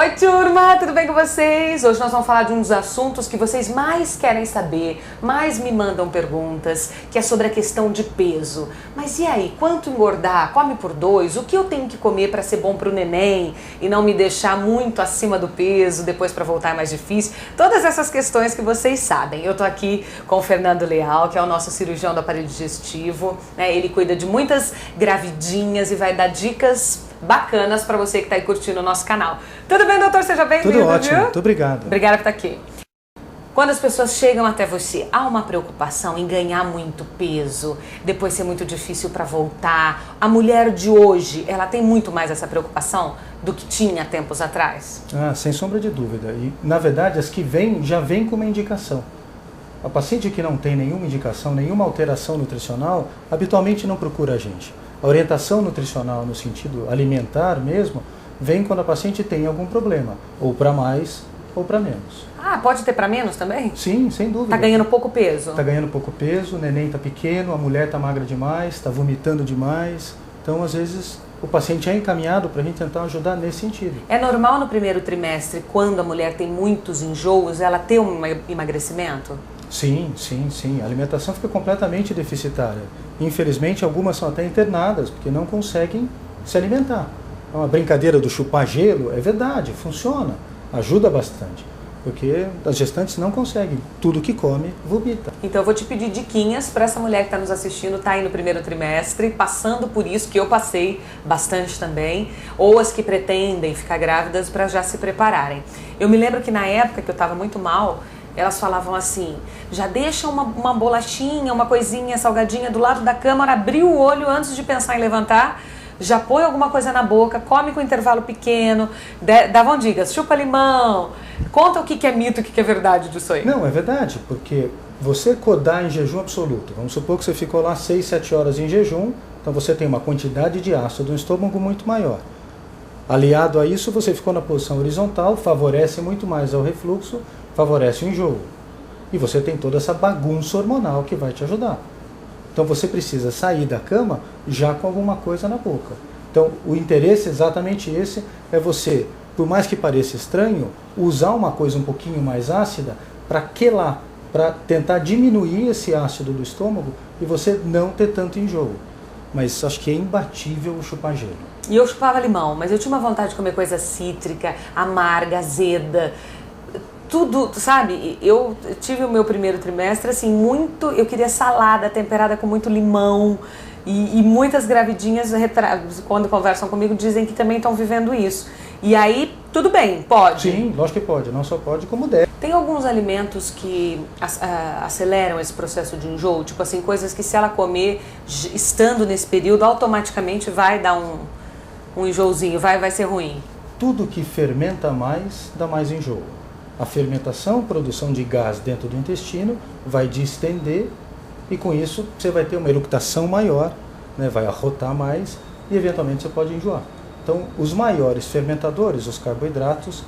Oi turma, tudo bem com vocês? Hoje nós vamos falar de um dos assuntos que vocês mais querem saber, mais me mandam perguntas, que é sobre a questão de peso. Mas e aí, quanto engordar? Come por dois? O que eu tenho que comer para ser bom para o neném e não me deixar muito acima do peso, depois para voltar é mais difícil? Todas essas questões que vocês sabem. Eu tô aqui com o Fernando Leal, que é o nosso cirurgião do aparelho digestivo, né? Ele cuida de muitas gravidinhas e vai dar dicas bacanas para você que está aí curtindo o nosso canal. Tudo bem, doutor? Seja bem-vindo. Tudo ótimo, viu? Muito obrigado. Obrigada por estar aqui. Quando as pessoas chegam até você, há uma preocupação em ganhar muito peso, depois ser muito difícil para voltar. A mulher de hoje, ela tem muito mais essa preocupação do que tinha tempos atrás? Sem sombra de dúvida. E, na verdade, as que vêm, já vêm com uma indicação. A paciente que não tem nenhuma indicação, nenhuma alteração nutricional, habitualmente não procura a gente. A orientação nutricional, no sentido alimentar mesmo, vem quando a paciente tem algum problema, ou para mais ou para menos. Ah, pode ter para menos também? Sim, sem dúvida. Tá ganhando pouco peso? Tá ganhando pouco peso, o neném tá pequeno, a mulher tá magra demais, tá vomitando demais. Então, às vezes, o paciente é encaminhado para a gente tentar ajudar nesse sentido. É normal no primeiro trimestre, quando a mulher tem muitos enjoos, ela ter um emagrecimento? Sim. A alimentação fica completamente deficitária. Infelizmente, algumas são até internadas, porque não conseguem se alimentar. É uma brincadeira do chupar gelo, é verdade, funciona, ajuda bastante. Porque as gestantes não conseguem, tudo que come, vomita. Então eu vou te pedir diquinhas para essa mulher que está nos assistindo, está aí no primeiro trimestre, passando por isso, que eu passei bastante também, ou as que pretendem ficar grávidas para já se prepararem. Eu me lembro que na época que eu estava muito mal, elas falavam assim, já deixa uma bolachinha, uma coisinha salgadinha do lado da cama, abriu o olho antes de pensar em levantar, já põe alguma coisa na boca, come com intervalo pequeno, davam dicas, chupa limão. Conta o que é mito e o que é verdade disso aí. Não, é verdade, porque você acordar em jejum absoluto, vamos supor que você ficou lá 6, 7 horas em jejum, então você tem uma quantidade de ácido no estômago muito maior. Aliado a isso, você ficou na posição horizontal, favorece muito mais ao refluxo, favorece o enjoo. E você tem toda essa bagunça hormonal que vai te ajudar. Então você precisa sair da cama já com alguma coisa na boca. Então o interesse exatamente esse é você, por mais que pareça estranho, usar uma coisa um pouquinho mais ácida para quelar, para tentar diminuir esse ácido do estômago e você não ter tanto enjoo. Mas acho que é imbatível o chupar gelo. E eu chupava limão, mas eu tinha uma vontade de comer coisa cítrica, amarga, azeda. Tudo, sabe, eu tive o meu primeiro trimestre, assim, eu queria salada temperada com muito limão e muitas gravidinhas, quando conversam comigo, dizem que também estão vivendo isso. E aí, tudo bem, pode? Sim, lógico que pode, não só pode como deve. Tem alguns alimentos que aceleram esse processo de enjoo, tipo assim, coisas que se ela comer, estando nesse período, automaticamente vai dar um enjoozinho, vai ser ruim? Tudo que fermenta mais, dá mais enjoo. A fermentação, produção de gás dentro do intestino, vai distender e com isso você vai ter uma eructação maior, né, vai arrotar mais e eventualmente você pode enjoar. Então, os maiores fermentadores, os carboidratos,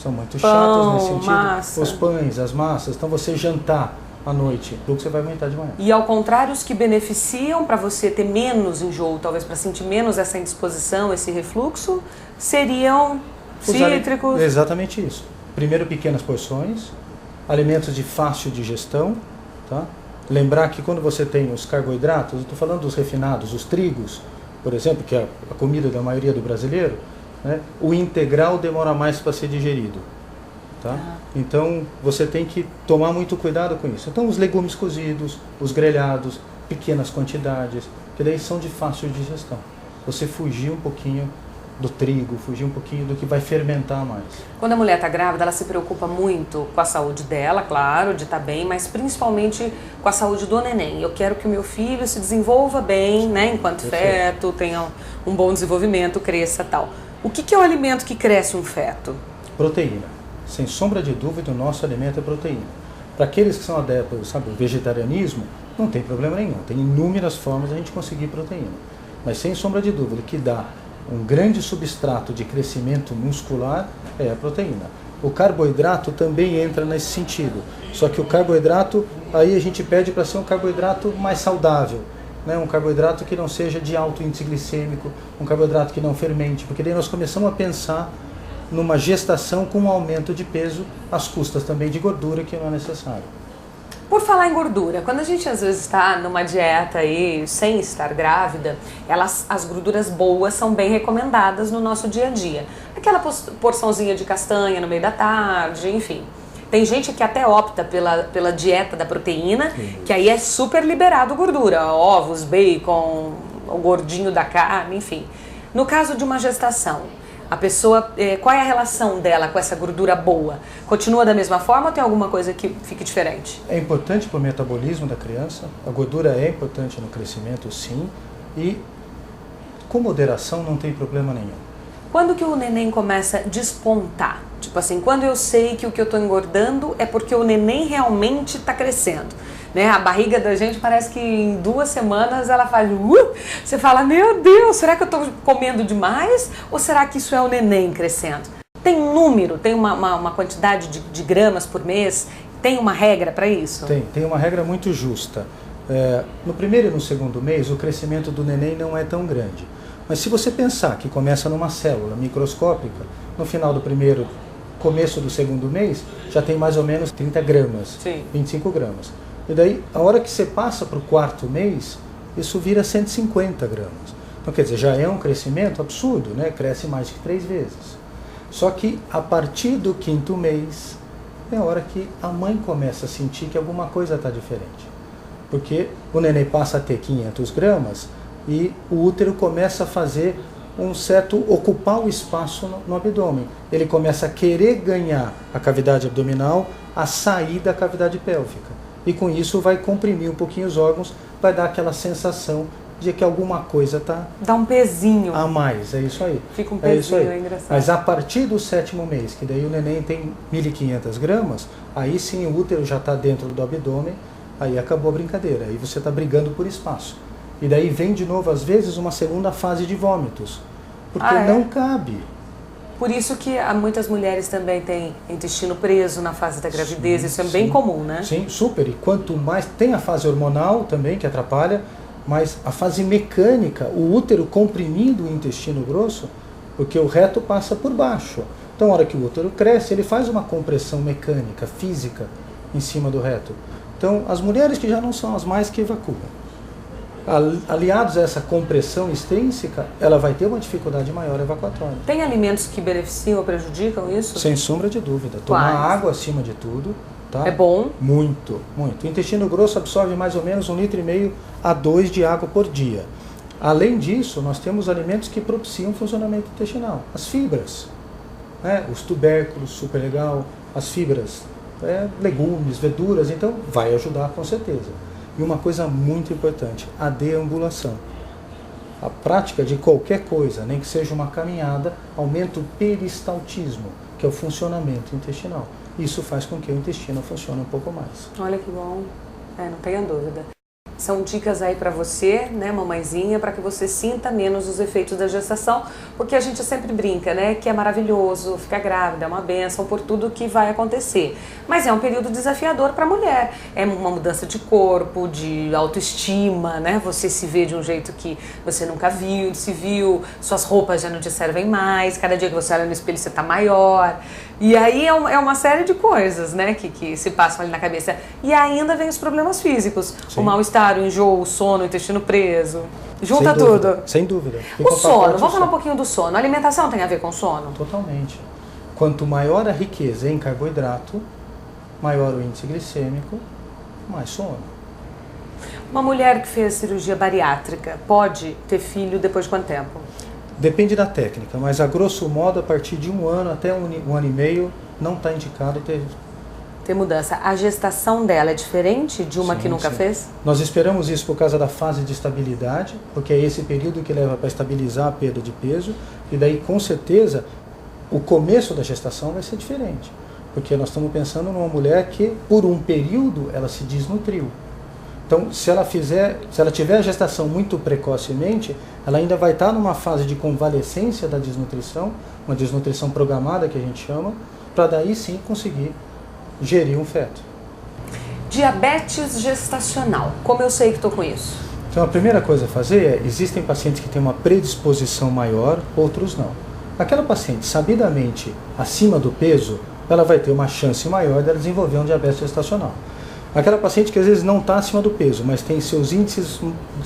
são muito chatos nesse sentido. Massa. Os pães, as massas. Então, você jantar à noite, o que você vai aumentar de manhã. E ao contrário, os que beneficiam para você ter menos enjoo, talvez para sentir menos essa indisposição, esse refluxo, seriam cítricos. Exatamente isso. Primeiro, pequenas porções, alimentos de fácil digestão, tá? Lembrar que quando você tem os carboidratos, eu estou falando dos refinados, os trigos, por exemplo, que é a comida da maioria do brasileiro, né? O integral demora mais para ser digerido, tá? Então, você tem que tomar muito cuidado com isso. Então, os legumes cozidos, os grelhados, pequenas quantidades, que daí são de fácil digestão. Você fugir um pouquinho do trigo, fugir um pouquinho do que vai fermentar mais. Quando a mulher está grávida, ela se preocupa muito com a saúde dela, claro, de estar bem, mas principalmente com a saúde do neném. Eu quero que o meu filho se desenvolva bem, né, enquanto feto, tenha um bom desenvolvimento, cresça e tal. O que é o alimento que cresce um feto? Proteína. Sem sombra de dúvida, o nosso alimento é proteína. Para aqueles que são adeptos, sabe, do vegetarianismo, não tem problema nenhum. Tem inúmeras formas de a gente conseguir proteína. Mas sem sombra de dúvida, que dá um grande substrato de crescimento muscular é a proteína. O carboidrato também entra nesse sentido, só que o carboidrato, aí a gente pede para ser um carboidrato mais saudável, né? Um carboidrato que não seja de alto índice glicêmico, um carboidrato que não fermente, porque daí nós começamos a pensar numa gestação com um aumento de peso, às custas também de gordura, que não é necessário. Por falar em gordura, quando a gente às vezes está numa dieta aí sem estar grávida, as gorduras boas são bem recomendadas no nosso dia a dia. Aquela porçãozinha de castanha no meio da tarde, enfim. Tem gente que até opta pela dieta da proteína, que aí é super liberado gordura, ovos, bacon, o gordinho da carne, enfim. No caso de uma gestação, a pessoa, qual é a relação dela com essa gordura boa? Continua da mesma forma ou tem alguma coisa que fique diferente? É importante para o metabolismo da criança, a gordura é importante no crescimento, sim, e com moderação não tem problema nenhum. Quando que o neném começa a despontar? Tipo assim, quando eu sei que o que eu estou engordando é porque o neném realmente está crescendo. Né? A barriga da gente parece que em 2 semanas ela faz... Você fala, meu Deus, será que eu estou comendo demais? Ou será que isso é o neném crescendo? Tem um número, tem uma quantidade de gramas por mês? Tem uma regra para isso? Tem uma regra muito justa. No primeiro e no segundo mês, o crescimento do neném não é tão grande. Mas se você pensar que começa numa célula microscópica, no final do primeiro, começo do segundo mês, já tem mais ou menos 30 gramas, Sim. 25 gramas. E daí, a hora que você passa para o 4º mês, isso vira 150 gramas. Então, quer dizer, já é um crescimento absurdo, né? Cresce mais que 3 vezes. Só que, a partir do 5º mês, é a hora que a mãe começa a sentir que alguma coisa está diferente. Porque o neném passa a ter 500 gramas e o útero começa a fazer ocupar o espaço no abdômen. Ele começa a querer ganhar a cavidade abdominal, a sair da cavidade pélvica. E com isso vai comprimir um pouquinho os órgãos, vai dar aquela sensação de que alguma coisa está... Dá um pezinho. A mais, é isso aí. Fica um pezinho, é engraçado. Mas a partir do 7º mês, que daí o neném tem 1.500 gramas, aí sim o útero já está dentro do abdômen, aí acabou a brincadeira. Aí você está brigando por espaço. E daí vem de novo, às vezes, uma segunda fase de vômitos. Porque não cabe. Por isso que muitas mulheres também têm intestino preso na fase da gravidez, isso é bem comum, né? Sim, super. E quanto mais tem a fase hormonal também, que atrapalha, mas a fase mecânica, o útero comprimindo o intestino grosso, porque o reto passa por baixo. Então, na hora que o útero cresce, ele faz uma compressão mecânica, física, em cima do reto. Então, as mulheres que já não são as mais que evacuam, aliados a essa compressão extrínseca, ela vai ter uma dificuldade maior evacuatória. Tem alimentos que beneficiam ou prejudicam isso? Sem sombra de dúvida. Tomar água acima de tudo. Tá? É bom? Muito, muito. O intestino grosso absorve mais ou menos 1,5 litro a 2 de água por dia. Além disso, nós temos alimentos que propiciam o funcionamento intestinal. As fibras, né? Os tubérculos, super legal. As fibras, legumes, verduras, então vai ajudar com certeza. E uma coisa muito importante, a deambulação. A prática de qualquer coisa, nem que seja uma caminhada, aumenta o peristaltismo, que é o funcionamento intestinal. Isso faz com que o intestino funcione um pouco mais. Olha que bom, não tenha dúvida. São dicas aí para você, né, mamãezinha, para que você sinta menos os efeitos da gestação, porque a gente sempre brinca, né, que é maravilhoso ficar grávida, é uma bênção por tudo que vai acontecer. Mas é um período desafiador para a mulher. É uma mudança de corpo, de autoestima, né? Você se vê de um jeito que você nunca se viu, suas roupas já não te servem mais, cada dia que você olha no espelho você está maior. E aí é uma série de coisas, né, que se passam ali na cabeça. E ainda vem os problemas físicos. Sim. O mal-estar, o enjoo, o sono, o intestino preso. Junta tudo. Sem dúvida. O sono, vamos falar um pouquinho do sono. A alimentação tem a ver com o sono? Totalmente. Quanto maior a riqueza em carboidrato, maior o índice glicêmico, mais sono. Uma mulher que fez cirurgia bariátrica pode ter filho depois de quanto tempo? Depende da técnica, mas a grosso modo, a partir de 1 ano até 1 ano e meio, não está indicado ter mudança. A gestação dela é diferente de uma que nunca fez? Nós esperamos isso por causa da fase de estabilidade, porque é esse período que leva para estabilizar a perda de peso, e daí, com certeza, o começo da gestação vai ser diferente, porque nós estamos pensando numa mulher que, por um período, ela se desnutriu. Então, se ela tiver a gestação muito precocemente, ela ainda vai estar numa fase de convalescência da desnutrição, uma desnutrição programada que a gente chama, para daí sim conseguir gerir um feto. Diabetes gestacional, como eu sei que estou com isso? Então a primeira coisa a fazer existem pacientes que têm uma predisposição maior, outros não. Aquela paciente sabidamente acima do peso, ela vai ter uma chance maior de desenvolver um diabetes gestacional. Aquela paciente que às vezes não está acima do peso, mas tem seus índices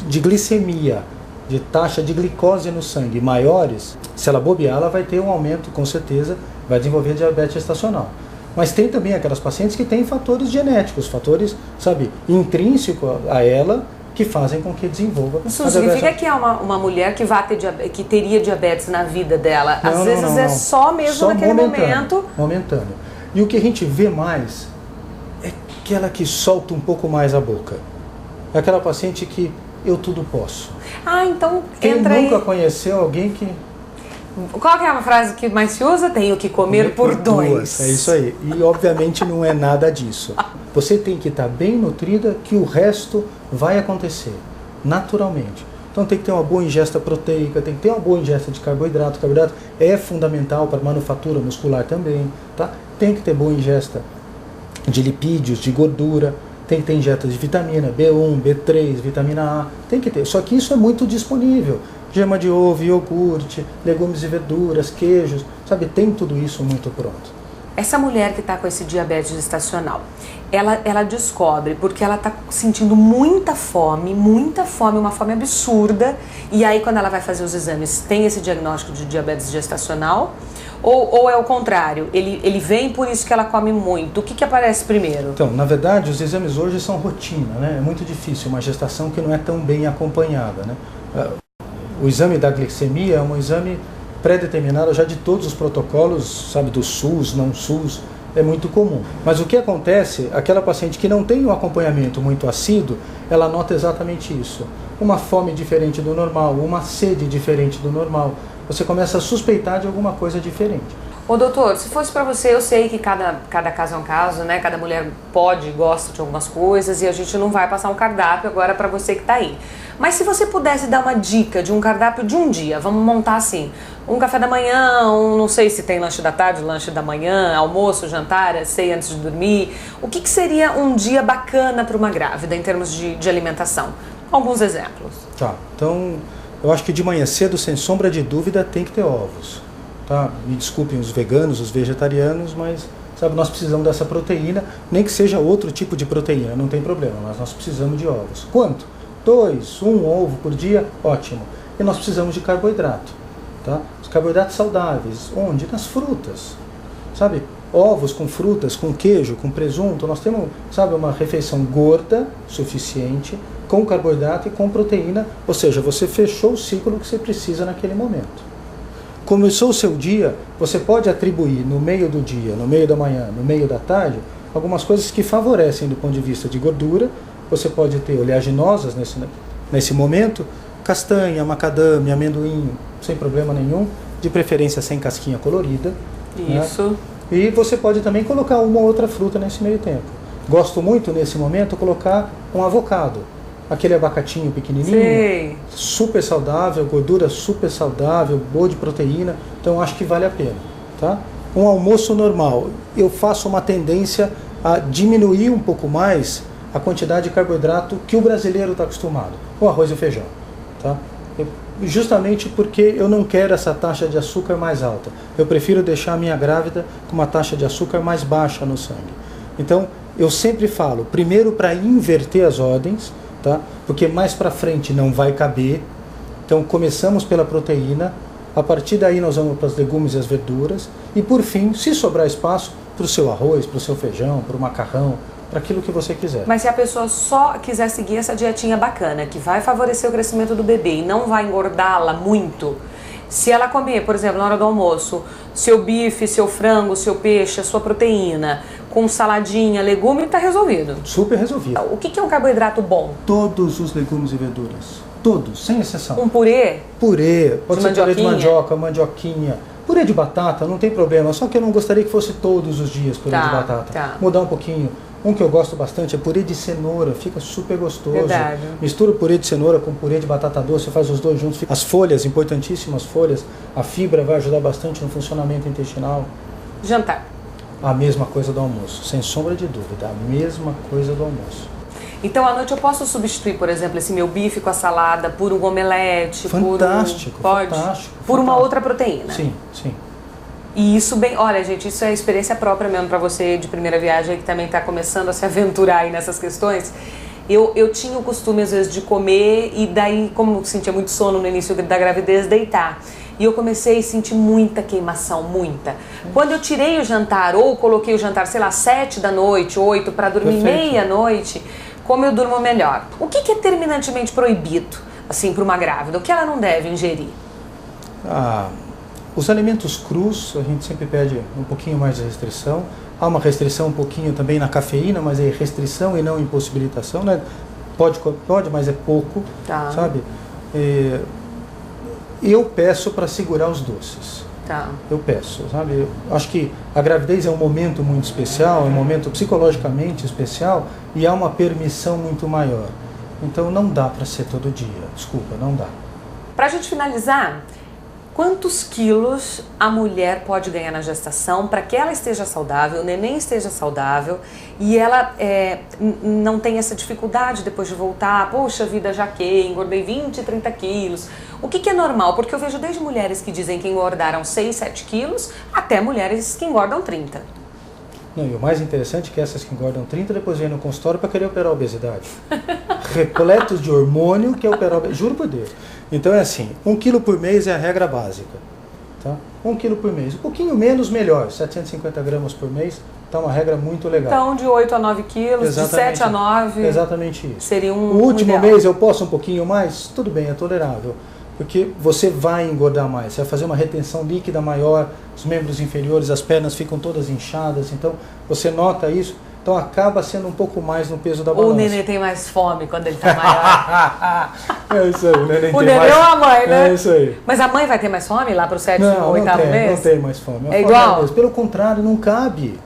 de glicemia, de taxa de glicose no sangue maiores, se ela bobear, ela vai ter um aumento, com certeza, vai desenvolver diabetes gestacional. Mas tem também aquelas pacientes que têm fatores genéticos, fatores, intrínsecos a ela, que fazem com que desenvolva. Isso significa que é uma mulher que que teria diabetes na vida dela. Às vezes é só mesmo só naquele momento. Momentâneo. E o que a gente vê mais é aquela que solta um pouco mais a boca. É aquela paciente que eu tudo posso. Então Quem entra nunca aí... conheceu alguém que... Qual que é a frase que mais se usa? Tenho que comer por dois. É isso aí. E obviamente não é nada disso. Você tem que estar bem nutrida que o resto vai acontecer naturalmente. Então tem que ter uma boa ingesta proteica, tem que ter uma boa ingesta de carboidrato. O carboidrato é fundamental para a manufatura muscular também. Tá? Tem que ter boa ingesta de lipídios, de gordura. Tem que ter ingesta de vitamina B1, B3, vitamina A. Tem que ter. Só que isso é muito disponível. Gema de ovo, iogurte, legumes e verduras, queijos, tem tudo isso muito pronto. Essa mulher que está com esse diabetes gestacional, ela descobre porque ela está sentindo muita fome, uma fome absurda, e aí quando ela vai fazer os exames, tem esse diagnóstico de diabetes gestacional, ou é o contrário, ele vem por isso que ela come muito. O que aparece primeiro? Então, na verdade, os exames hoje são rotina, né? É muito difícil uma gestação que não é tão bem acompanhada, né? O exame da glicemia é um exame pré-determinado já de todos os protocolos, do SUS, não SUS, é muito comum. Mas o que acontece, aquela paciente que não tem um acompanhamento muito assíduo, ela nota exatamente isso. Uma fome diferente do normal, uma sede diferente do normal. Você começa a suspeitar de alguma coisa diferente. Ô doutor, se fosse para você, eu sei que cada caso é um caso, né? Cada mulher pode e gosta de algumas coisas e a gente não vai passar um cardápio agora para você que está aí. Mas se você pudesse dar uma dica de um cardápio de um dia, vamos montar assim, um café da manhã, não sei se tem lanche da tarde, lanche da manhã, almoço, jantar, ceia antes de dormir, o que seria um dia bacana para uma grávida em termos de alimentação? Alguns exemplos. Tá, então eu acho que de manhã cedo, sem sombra de dúvida, tem que ter ovos. Tá? Me desculpem os veganos, os vegetarianos, mas nós precisamos dessa proteína, nem que seja outro tipo de proteína, não tem problema, mas nós precisamos de ovos. Quanto? 2, 1 ovo por dia, ótimo. E nós precisamos de carboidrato. Tá? Os carboidratos saudáveis, onde? Nas frutas. Ovos com frutas, com queijo, com presunto, nós temos, uma refeição gorda, suficiente, com carboidrato e com proteína, ou seja, você fechou o ciclo que você precisa naquele momento. Começou o seu dia, você pode atribuir no meio do dia, no meio da manhã, no meio da tarde, algumas coisas que favorecem do ponto de vista de gordura. Você pode ter oleaginosas nesse momento, castanha, macadâmia, amendoim, sem problema nenhum, de preferência sem casquinha colorida. Isso. Né? E você pode também colocar uma ou outra fruta nesse meio tempo. Gosto muito, nesse momento, colocar um avocado. Aquele abacatinho pequenininho, Sei. super saudável, gordura super saudável, boa de proteína, então acho que vale a pena. Tá? Um almoço normal, eu faço uma tendência a diminuir um pouco mais a quantidade de carboidrato que o brasileiro está acostumado, o arroz e o feijão. Tá? Justamente porque eu não quero essa taxa de açúcar mais alta. Eu prefiro deixar a minha grávida com uma taxa de açúcar mais baixa no sangue. Então, eu sempre falo, primeiro para inverter as ordens, tá? Porque mais para frente não vai caber. Então, começamos pela proteína, a partir daí nós vamos para os legumes e as verduras, e por fim, se sobrar espaço, para o seu arroz, para o seu feijão, para o macarrão, para aquilo que você quiser. Mas se a pessoa só quiser seguir essa dietinha bacana, que vai favorecer o crescimento do bebê e não vai engordá-la muito, se ela comer, por exemplo, na hora do almoço, seu bife, seu frango, seu peixe, a sua proteína, com saladinha, legume, está resolvido. Super resolvido. O que é um carboidrato bom? Todos os legumes e verduras. Todos, sem exceção. Um purê? Purê, pode ser purê de mandioca, mandioquinha. Purê de batata, não tem problema, só que eu não gostaria que fosse todos os dias purê de batata. Tá. Mudar um pouquinho. Um que eu gosto bastante é purê de cenoura, fica super gostoso. Verdade. Mistura o purê de cenoura com purê de batata doce, faz os dois juntos. As folhas, importantíssimas folhas, a fibra vai ajudar bastante no funcionamento intestinal. Jantar. A mesma coisa do almoço, sem sombra de dúvida, a mesma coisa do almoço. Então à noite eu posso substituir, por exemplo, esse meu bife com a salada por um omelete, Fantástico, pode? fantástico. Por uma fantástico. outra proteína. Sim, sim. E isso bem, olha gente, isso é experiência própria mesmo para você de primeira viagem que também está começando a se aventurar aí nessas questões. Eu tinha o costume às vezes de comer e daí, como sentia muito sono no início da gravidez, deitar. E eu comecei a sentir muita queimação, muita. Quando eu tirei o jantar ou coloquei o jantar, sei lá, 7 da noite, 8 para dormir meia-noite, como eu durmo melhor. O que é terminantemente proibido, assim, para uma grávida? O que ela não deve ingerir? Os alimentos crus, a gente sempre pede um pouquinho mais de restrição. Há uma restrição um pouquinho também na cafeína, mas é restrição e não impossibilitação, né? Pode, mas é pouco, tá. Sabe? Eu peço para segurar os doces. Tá. Eu peço, sabe? Eu acho que a gravidez é um momento muito especial, é um momento psicologicamente especial e há uma permissão muito maior. Então não dá para ser todo dia, desculpa, não dá. Para a gente finalizar, quantos quilos a mulher pode ganhar na gestação para que ela esteja saudável, o neném esteja saudável e ela não tenha essa dificuldade depois de voltar, poxa vida, jaquei, engordei 20, 30 quilos. O que é normal? Porque eu vejo desde mulheres que dizem que engordaram 6, 7 quilos até mulheres que engordam 30. Não, e o mais interessante é que essas que engordam 30 depois vêm no consultório para querer operar a obesidade. Repletos de hormônio que é operar a obesidade. Juro por Deus. Então é assim, 1 quilo por mês é a regra básica. Tá? 1 quilo por mês. Um pouquinho menos, melhor. 750 gramas por mês está uma regra muito legal. Então de 8 a 9 quilos, Exatamente, de 7 a 9... Exatamente isso. Seria O último ideal. mês eu posso um pouquinho mais? Tudo bem, é tolerável. Porque você vai engordar mais, você vai fazer uma retenção líquida maior, os membros inferiores, as pernas ficam todas inchadas, então você nota isso, então acaba sendo um pouco mais no peso da balança. O nenê tem mais fome quando ele está maior. É isso aí, o neném O nenê ou a mãe, né? É isso aí. Mas a mãe vai ter mais fome lá para o 7º ou 8º mês? Não tem mais fome. É igual? Pelo contrário, não cabe.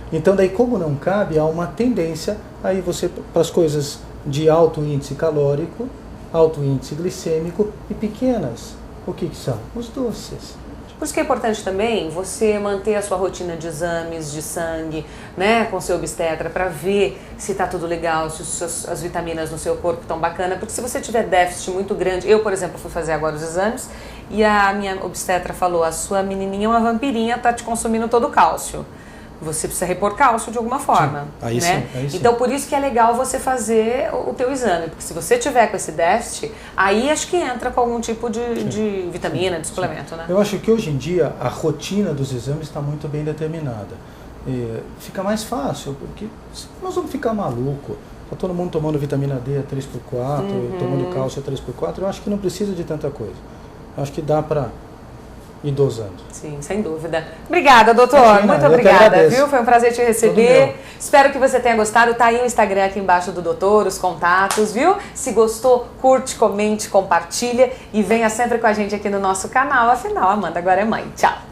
Então daí como não cabe, há uma tendência aí você para as coisas de alto índice calórico, alto índice glicêmico e pequenas. O que são? Os doces. Por isso que é importante também você manter a sua rotina de exames de sangue, né, com seu obstetra, para ver se está tudo legal, se as vitaminas no seu corpo estão bacana, porque se você tiver déficit muito grande, eu, por exemplo, fui fazer agora os exames e a minha obstetra falou, a sua menininha é uma vampirinha, tá te consumindo todo o cálcio. Você precisa repor cálcio de alguma forma, sim, aí né? sim, aí sim. Então por isso que é legal você fazer o teu exame, porque se você tiver com esse déficit, aí acho que entra com algum tipo de vitamina, de suplemento, né? Eu acho que hoje em dia a rotina dos exames está muito bem determinada. Fica mais fácil, porque nós vamos ficar maluco. Está todo mundo tomando vitamina D a 3x4, tomando cálcio a 3x4, eu acho que não precisa de tanta coisa. Eu acho que dá para ir dosando. Sim, sem dúvida. Obrigada, doutor. Imagina, muito obrigada, viu? agradeço. Foi um prazer te receber. Espero que você tenha gostado. Tá aí o Instagram aqui embaixo do doutor, os contatos, viu? Se gostou, curte, comente, compartilha e venha sempre com a gente aqui no nosso canal. Afinal, a Amanda agora é mãe. Tchau.